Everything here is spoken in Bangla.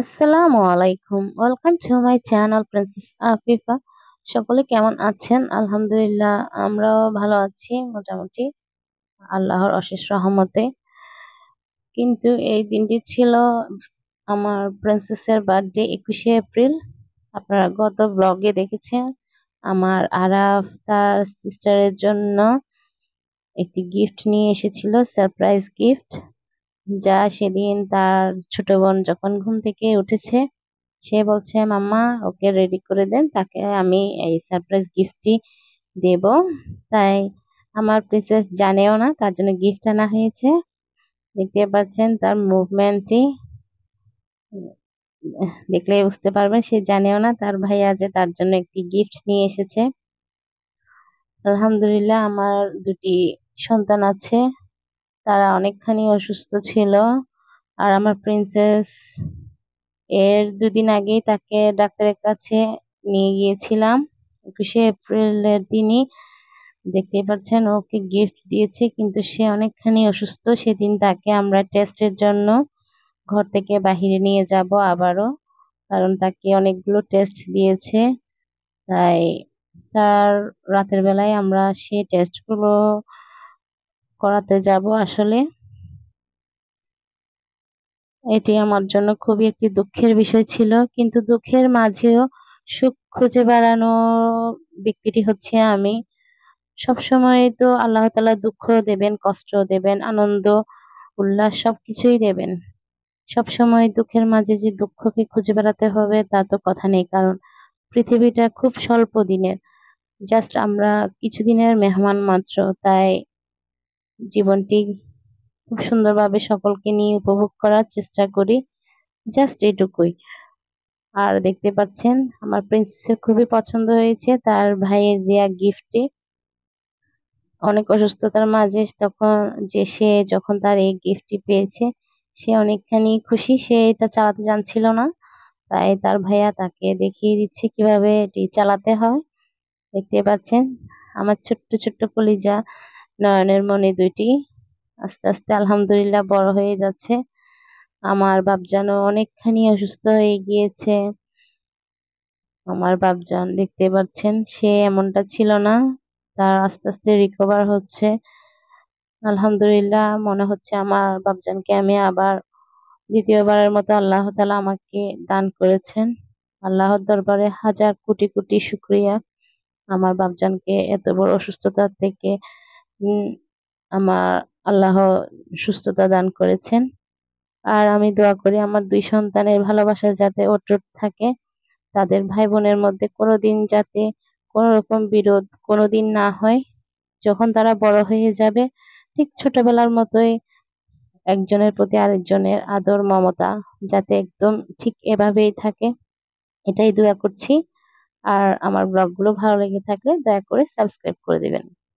আসসালামু আলাইকুম। Welcome to my channel princess Afifa. সকলে কেমন আছেন? আলহামদুলিল্লাহ, আমরাও ভালো আছি মোটামুটি, আল্লাহর অশেষ রহমতে। কিন্তু এই দিনটি ছিল আমার প্রিন্সেসের বার্থডে, 21শে এপ্রিল। আপনারা গত ব্লগে দেখেছেন আমার আরাফ তার সিস্টারের জন্য একটি গিফট নিয়ে এসেছিল, সারপ্রাইজ গিফট, যা সেদিন তার ছোট বোন যখন ঘুম থেকে উঠেছে সে বলছে, মাম্মা ওকে রেডি করে দেন, তাকে আমি এই সারপ্রাইজ গিফটটি দেব। তাই আমার প্রিন্সেস জানেও না তার জন্য গিফট আনা হয়েছে। দেখতে পাচ্ছেন তার মুভমেন্টটি, দেখলে বুঝতে পারবেন সে জানেও না তার ভাইয়া যে তার জন্য একটি গিফট নিয়ে এসেছে। আলহামদুলিল্লাহ, আমার দুটি সন্তান আছে, তারা অনেকখানি অসুস্থ ছিল। আর আমার প্রিন্সেস এর 2 দিন আগেই তাকে ডাক্তারের কাছে নিয়ে গিয়েছিলাম। 21শে এপ্রিলের দিনই দেখতেই পাচ্ছেন ওকে গিফট দিয়েছে, কিন্তু সে অনেকখানি অসুস্থ। সেদিন তাকে আমরা টেস্টের জন্য ঘর থেকে বাহিরে নিয়ে যাব আবারও, কারণ তাকে অনেকগুলো টেস্ট দিয়েছে। তাই তার রাতের বেলায় আমরা সেই টেস্টগুলো করাতে যাব। আসলে এটি আমার জন্য খুবই একটি দুঃখের বিষয় ছিল, কিন্তু দুঃখের মাঝেও সুখ খুঁজে বেড়ানো ব্যক্তিটি হচ্ছে আমি। সবসময় তো আল্লাহ তাআলা দুঃখ দেবেন, কষ্ট দেবেন, আনন্দ উল্লাস সবকিছুই দেবেন। সবসময় দুঃখের মাঝে যে দুঃখকে খুঁজে বেড়াতে হবে তা তো কথা নেই, কারণ পৃথিবীটা খুব স্বল্প দিনের, জাস্ট আমরা কিছুদিনের মেহমান মাত্র। তাই জীবনটি খুব সুন্দরভাবে সকলকে নিয়ে উপভোগ করার চেষ্টা করি, জাস্ট এটুকুই। আর দেখতে পাচ্ছেন আমার প্রিন্সেসের খুবই পছন্দ হয়েছে তার ভাইয়ের দেয়া গিফটটি। অনেক অসুস্থতার মাঝে তখন সে যখন তার এই গিফটটি পেয়েছে, সে অনেকখানি খুশি। সে এটা চালাতে জানছিল না, তাই তার ভাইয়া তাকে দেখিয়ে দিচ্ছে কিভাবে এটি চালাতে হয়। দেখতে পাচ্ছেন আমার ছোট্ট ছোট্ট কলিজা নয়নের মণি দুইটি আস্তে আস্তে আলহামদুলিল্লাহ বড় হয়ে যাচ্ছে। আমার বাপজানও অনেকখানি অসুস্থ হয়ে গিয়েছে। আমার বাপজান দেখতে পাচ্ছেন সে এমনটা ছিল না, তার আস্তে আস্তে রিকভার হচ্ছে। আলহামদুলিল্লাহ, মনে হচ্ছে আমার বাপজানকে আমি আবার দ্বিতীয়বারের মতো আল্লাহ তাআলা আমাকে দান করেছেন। আল্লাহর দরবারে হাজার কোটি কোটি শুকরিয়া, আমার বাপজানকে এত বড় অসুস্থতা থেকে উম, আমার আল্লাহ সুস্থতা দান করেছেন। আর আমি দোয়া করি আমার 2 সন্তানের ভালোবাসা যাতে অটুট থাকে, তাদের ভাই বোনের মধ্যে কোনোদিন যাতে কোনো রকম বিরোধ কোনোদিন না হয়। যখন তারা বড় হয়ে যাবে ঠিক ছোটবেলার মতোই একজনের প্রতি আরেকজনের আদর মমতা যাতে একদম ঠিক এভাবেই থাকে, এটাই দোয়া করছি। আর আমার ব্লগগুলো ভালো লেগে থাকলে দয়া করে সাবস্ক্রাইব করে দিবেন।